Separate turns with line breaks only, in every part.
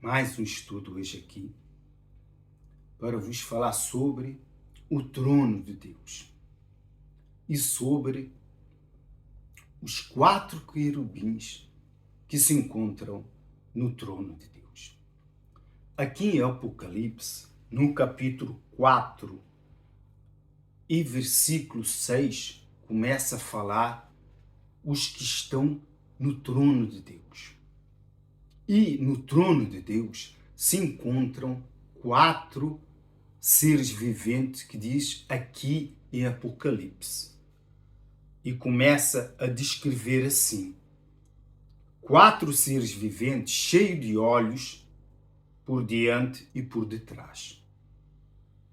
mais um estudo hoje aqui para vos falar sobre o trono de Deus e sobre os 4 querubins que se encontram no trono de Deus. Aqui em Apocalipse, no capítulo 4 e versículo 6, começa a falar os que estão no trono de Deus. E no trono de Deus se encontram 4 seres viventes que diz aqui em Apocalipse. E começa a descrever assim: 4 seres viventes cheios de olhos por diante e por detrás.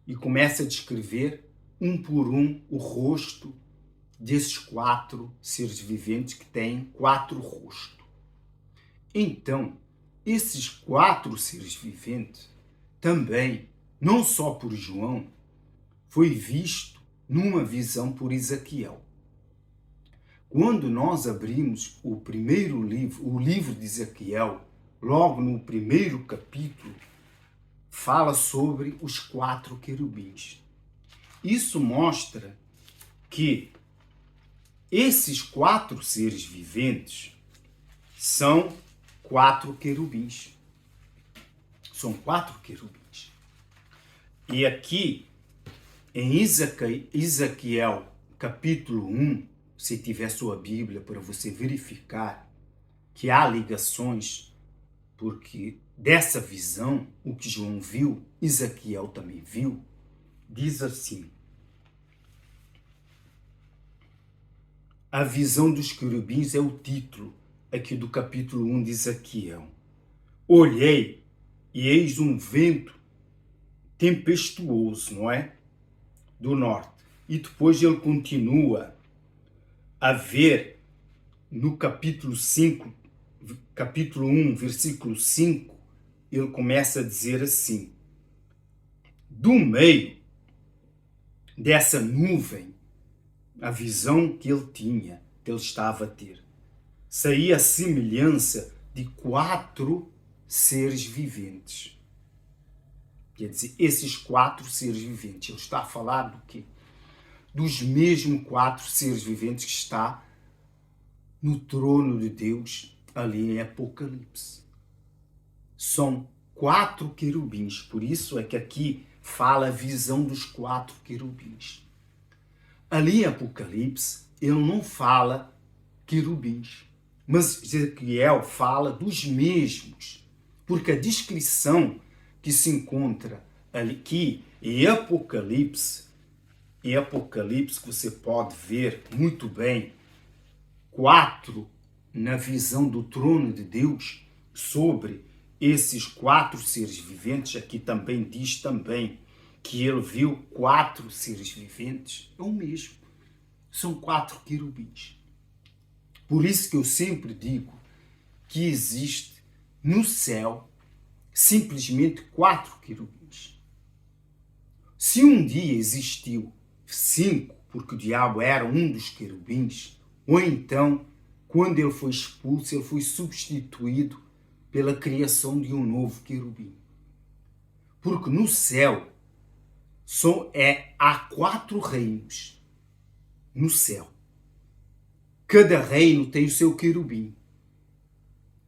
E começa a descrever um por um o rosto desses 4 seres viventes que têm 4 rostos. Então, esses 4 seres viventes também, não só por João, foi visto numa visão por Ezequiel. Quando nós abrimos o primeiro livro, o livro de Ezequiel, logo no primeiro capítulo, fala sobre os 4 querubins. Isso mostra que esses 4 seres viventes são 4 querubins. São 4 querubins. E aqui, em Ezequiel, capítulo 1, se tiver sua Bíblia para você verificar que há ligações, porque dessa visão, o que João viu, Ezequiel também viu, diz assim: a visão dos querubins é o título aqui do capítulo 1 de Ezequiel. Olhei e eis um vento tempestuoso, não é? Do norte. E depois ele continua a ver no capítulo 5, capítulo 1, versículo 5, ele começa a dizer assim: do meio dessa nuvem, a visão que ele tinha, que ele estava a ter, saía a semelhança de 4 seres viventes. Quer dizer, esses 4 seres viventes, ele está a falar do quê? Dos mesmos 4 seres viventes que está no trono de Deus, ali em Apocalipse. São 4 querubins, por isso é que aqui fala a visão dos 4 querubins. Ali em Apocalipse, ele não fala querubins, mas Ezequiel fala dos mesmos, porque a descrição que se encontra aqui em Apocalipse, que você pode ver muito bem, 4 na visão do trono de Deus, sobre esses 4 seres viventes, aqui também diz também que ele viu 4 seres viventes, é o mesmo, são 4 querubins. Por isso que eu sempre digo que existe no céu simplesmente 4 querubins. Se um dia existiu 5, porque o diabo era um dos querubins, ou então, quando ele foi expulso, ele foi substituído pela criação de um novo querubim. Porque no céu há 4 reinos. No céu. Cada reino tem o seu querubim.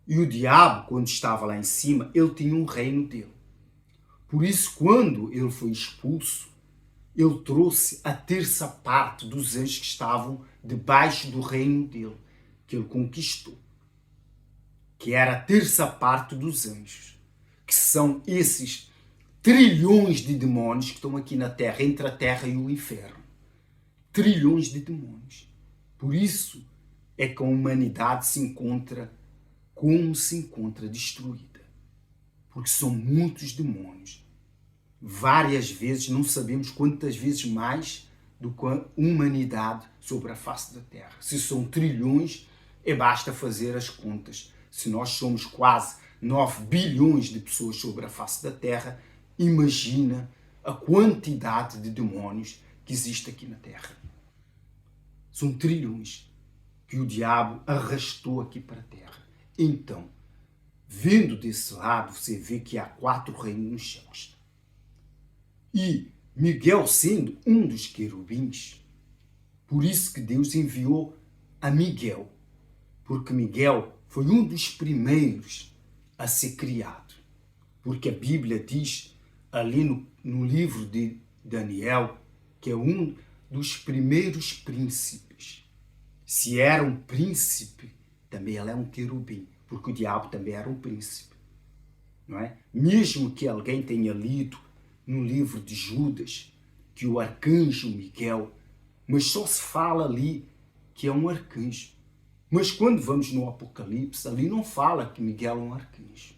E o diabo, quando estava lá em cima, ele tinha um reino dele. Por isso, quando ele foi expulso, ele trouxe a 3ª parte dos anjos que estavam debaixo do reino dele, que ele conquistou. Que era a 3ª parte dos anjos. Que são esses trilhões de demônios que estão aqui na Terra, entre a Terra e o inferno. Trilhões de demônios. Por isso é que a humanidade se encontra como se encontra destruída. Porque são muitos demônios. Várias vezes, não sabemos quantas vezes mais do que a humanidade sobre a face da Terra. Se são trilhões, basta fazer as contas. Se nós somos quase 9 bilhões de pessoas sobre a face da Terra, imagina a quantidade de demônios que existe aqui na Terra. São trilhões que o diabo arrastou aqui para a Terra. Então, vendo desse lado, você vê que há 4 reinos nos céus. E Miguel sendo um dos querubins, por isso que Deus enviou a Miguel, porque Miguel foi um dos primeiros a ser criado. Porque a Bíblia diz ali no livro de Daniel que é um dos primeiros príncipes. Se era um príncipe, também ele é um querubim, porque o diabo também era um príncipe. Não é? Mesmo que alguém tenha lido no livro de Judas que o arcanjo Miguel, mas só se fala ali que é um arcanjo. Mas quando vamos no Apocalipse, ali não fala que Miguel é um arcanjo.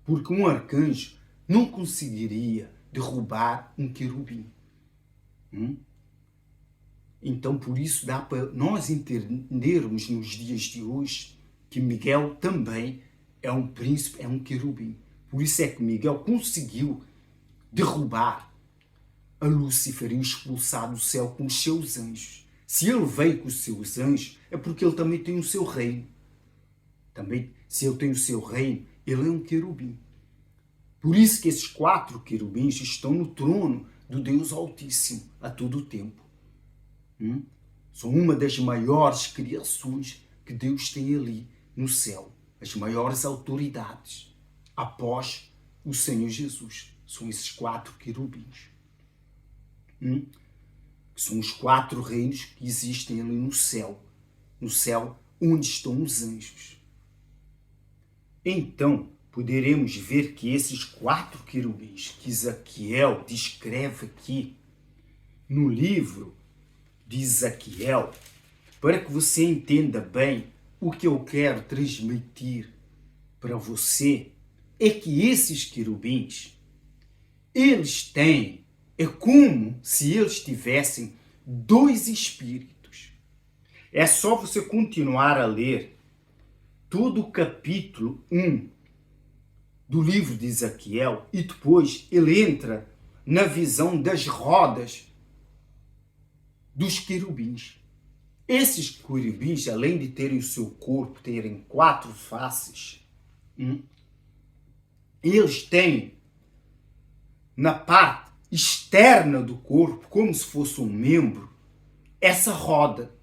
Porque um arcanjo não conseguiria derrubar um querubim. Então, por isso, dá para nós entendermos nos dias de hoje que Miguel também é um príncipe, é um querubim. Por isso é que Miguel conseguiu derrubar a Lúcifer e expulsar do céu com os seus anjos. Se ele veio com os seus anjos, é porque ele também tem o seu reino. Também, se ele tem o seu reino, ele é um querubim. Por isso que esses 4 querubins estão no trono do Deus Altíssimo a todo o tempo. São uma das maiores criações que Deus tem ali no céu. As maiores autoridades após o Senhor Jesus. São esses 4 querubins. São os 4 reinos que existem ali no céu. No céu onde estão os anjos. Então, poderemos ver que esses 4 querubins que Ezequiel descreve aqui no livro de Ezequiel, para que você entenda bem o que eu quero transmitir para você, é que esses querubins, eles têm, é como se eles tivessem 2 espíritos. É só você continuar a ler todo o capítulo 1 do livro de Ezequiel e depois ele entra na visão das rodas dos querubins. Esses querubins, além de terem o seu corpo, terem 4 faces, eles têm na parte externa do corpo, como se fosse um membro, essa roda.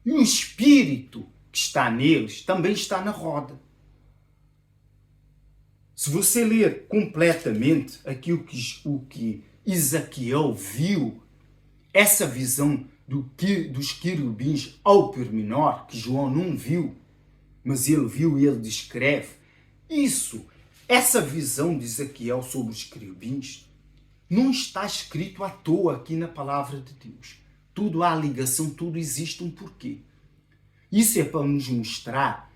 E o espírito que está neles também está na roda. Se você ler completamente aquilo que Ezequiel viu, essa visão dos querubins ao pormenor, que João não viu, mas ele viu e ele descreve, essa visão de Ezequiel sobre os querubins, não está escrito à toa aqui na palavra de Deus. Tudo há ligação, tudo existe um porquê. Isso é para nos mostrar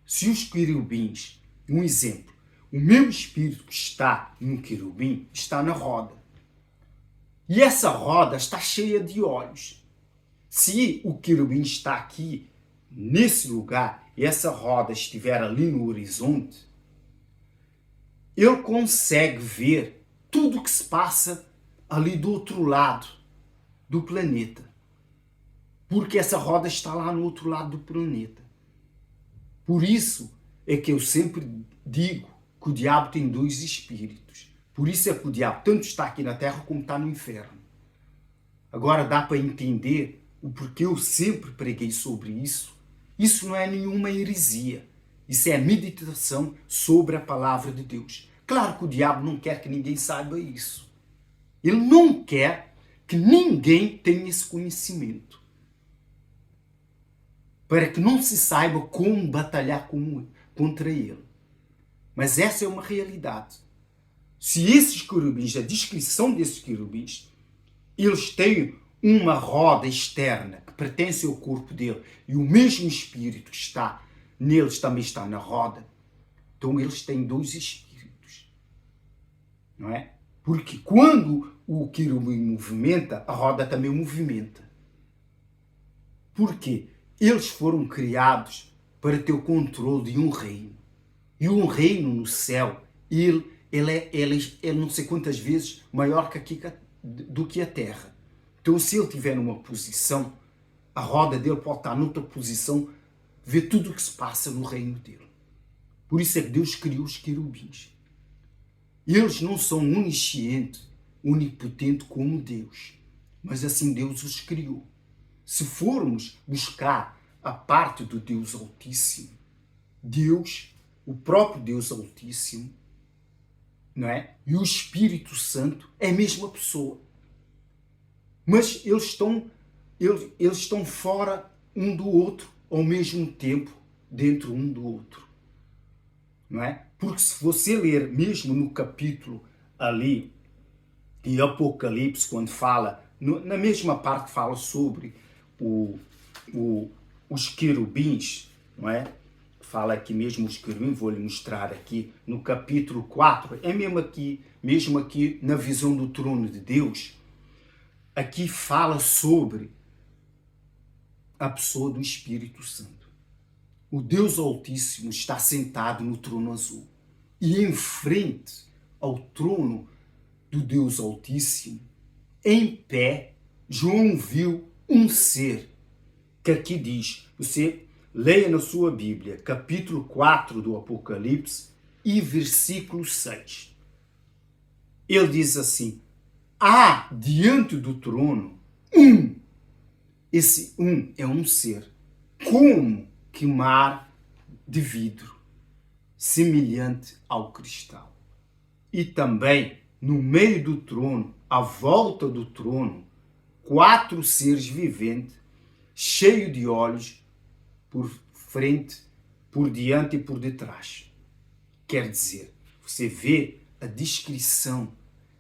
se os querubins, um exemplo, o mesmo espírito que está no querubim está na roda. E essa roda está cheia de olhos. Se o querubim está aqui, nesse lugar, e essa roda estiver ali no horizonte, ele consegue ver tudo o que se passa ali do outro lado do planeta. Porque essa roda está lá no outro lado do planeta. Por isso é que eu sempre digo que o diabo tem 2 espíritos. Por isso é que o diabo tanto está aqui na Terra como está no inferno. Agora dá para entender o porquê eu sempre preguei sobre isso. Isso não é nenhuma heresia. Isso é meditação sobre a palavra de Deus. Claro que o diabo não quer que ninguém saiba isso. Ele não quer que ninguém tenha esse conhecimento. Para que não se saiba como batalhar contra ele. Mas essa é uma realidade. Se esses querubins, a descrição desses querubins, eles têm uma roda externa que pertence ao corpo dele e o mesmo espírito que está neles também está na roda, então eles têm 2 espíritos. Não é? Porque quando o querubim movimenta, a roda também movimenta. Por quê? Eles foram criados para ter o controle de um reino. E um reino no céu, ele é não sei quantas vezes maior do que a Terra. Então, se ele estiver numa posição, a roda dele pode estar noutra posição, ver tudo o que se passa no reino dele. Por isso é que Deus criou os querubins. Eles não são oniscientes, onipotentes como Deus, mas assim Deus os criou. Se formos buscar a parte do Deus Altíssimo, Deus, o próprio Deus Altíssimo, não é? E o Espírito Santo é a mesma pessoa. Mas eles estão fora um do outro, ao mesmo tempo, dentro um do outro. Não é? Porque se você ler mesmo no capítulo ali de Apocalipse, quando fala, na mesma parte que fala sobre os querubins, não é? Fala aqui mesmo os querubins, vou lhe mostrar aqui no capítulo 4, é mesmo aqui na visão do trono de Deus, aqui fala sobre a pessoa do Espírito Santo. O Deus Altíssimo está sentado no trono azul. E em frente ao trono do Deus Altíssimo, em pé, João viu um ser, que aqui diz, você leia na sua Bíblia, capítulo 4 do Apocalipse e versículo 6. Ele diz assim, há diante do trono um. Esse um é um ser, como que mar de vidro, semelhante ao cristal. E também, no meio do trono, à volta do trono, 4 seres viventes, cheios de olhos, por frente, por diante e por detrás. Quer dizer, você vê a descrição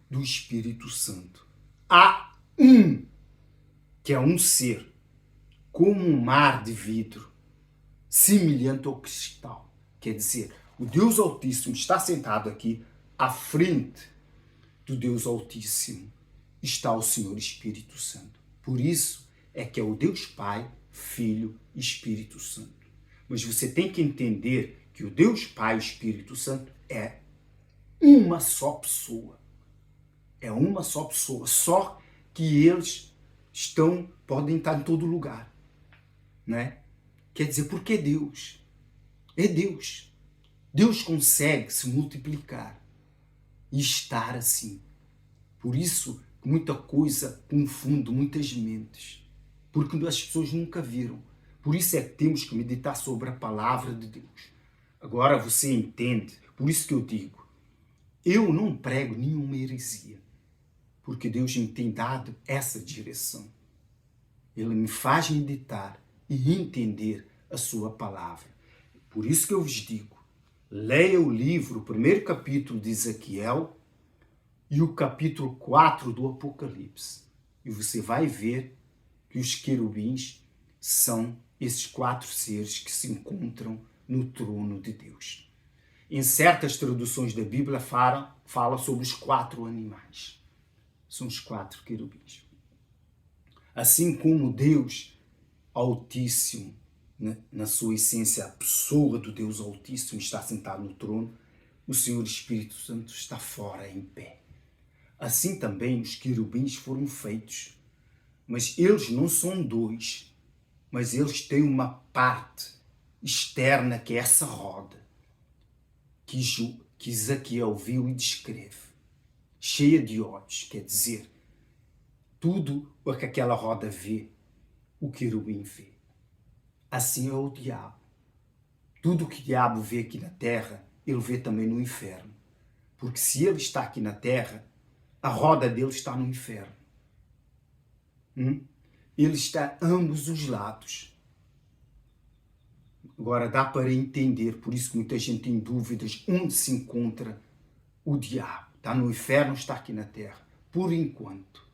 do Espírito Santo. Há um, que é um ser, como um mar de vidro, semelhante ao cristal. Quer dizer, o Deus Altíssimo está sentado aqui, à frente do Deus Altíssimo está o Senhor Espírito Santo. Por isso é que é o Deus Pai, Filho e Espírito Santo. Mas você tem que entender que o Deus Pai e Espírito Santo é uma só pessoa. É uma só pessoa. Só que eles podem estar em todo lugar. Né? Quer dizer, porque é Deus. É Deus. Deus consegue se multiplicar e estar assim. Por isso, muita coisa confunde muitas mentes. Porque as pessoas nunca viram. Por isso é que temos que meditar sobre a palavra de Deus. Agora você entende. Por isso que eu digo, eu não prego nenhuma heresia. Porque Deus me tem dado essa direção. Ele me faz meditar e entender a sua palavra. Por isso que eu vos digo, leia o livro, o primeiro capítulo de Ezequiel e o capítulo 4 do Apocalipse. E você vai ver que os querubins são esses 4 seres que se encontram no trono de Deus. Em certas traduções da Bíblia fala sobre os 4 animais. São os 4 querubins. Assim como Deus Altíssimo, na sua essência, a pessoa do Deus Altíssimo está sentado no trono, o Senhor Espírito Santo está fora, em pé. Assim também os querubins foram feitos. Mas eles não são 2, mas eles têm uma parte externa, que é essa roda, que Ezequiel viu e descreve, cheia de olhos, quer dizer, tudo o que aquela roda vê, o querubim vê. Assim é o diabo. Tudo o que o diabo vê aqui na terra, ele vê também no inferno. Porque se ele está aqui na terra, a roda dele está no inferno. Ele está a ambos os lados. Agora dá para entender, por isso que muita gente tem dúvidas, onde se encontra o diabo. Está no inferno ou está aqui na terra? Por enquanto,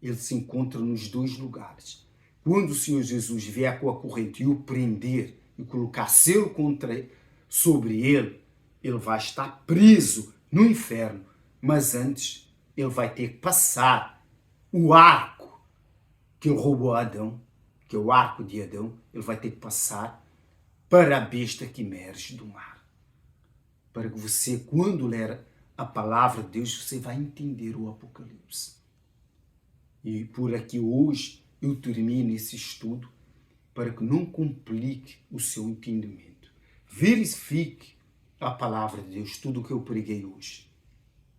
ele se encontra nos 2 lugares. Quando o Senhor Jesus vier com a corrente e o prender e colocar selo sobre ele, ele vai estar preso no inferno. Mas antes, ele vai ter que passar o arco que ele roubou a Adão, que é o arco de Adão, ele vai ter que passar para a besta que emerge do mar. Para que você, quando ler a palavra de Deus, você vai entender o Apocalipse. E por aqui hoje eu termino esse estudo para que não complique o seu entendimento. Verifique a palavra de Deus, tudo o que eu preguei hoje.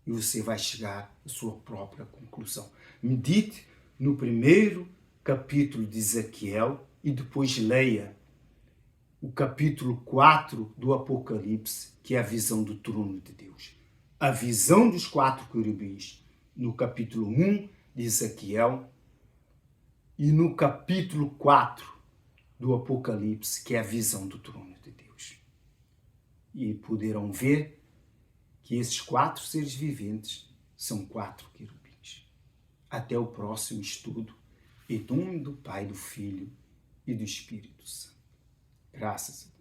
E você vai chegar à sua própria conclusão. Medite no primeiro capítulo de Ezequiel e depois leia o capítulo 4 do Apocalipse, que é a visão do trono de Deus. A visão dos 4 querubins, no capítulo 1 de Ezequiel e no capítulo 4 do Apocalipse, que é a visão do trono de Deus. E poderão ver que esses 4 seres viventes são 4 querubins. Até o próximo estudo, em nome do Pai, do Filho e do Espírito Santo. Graças a Deus.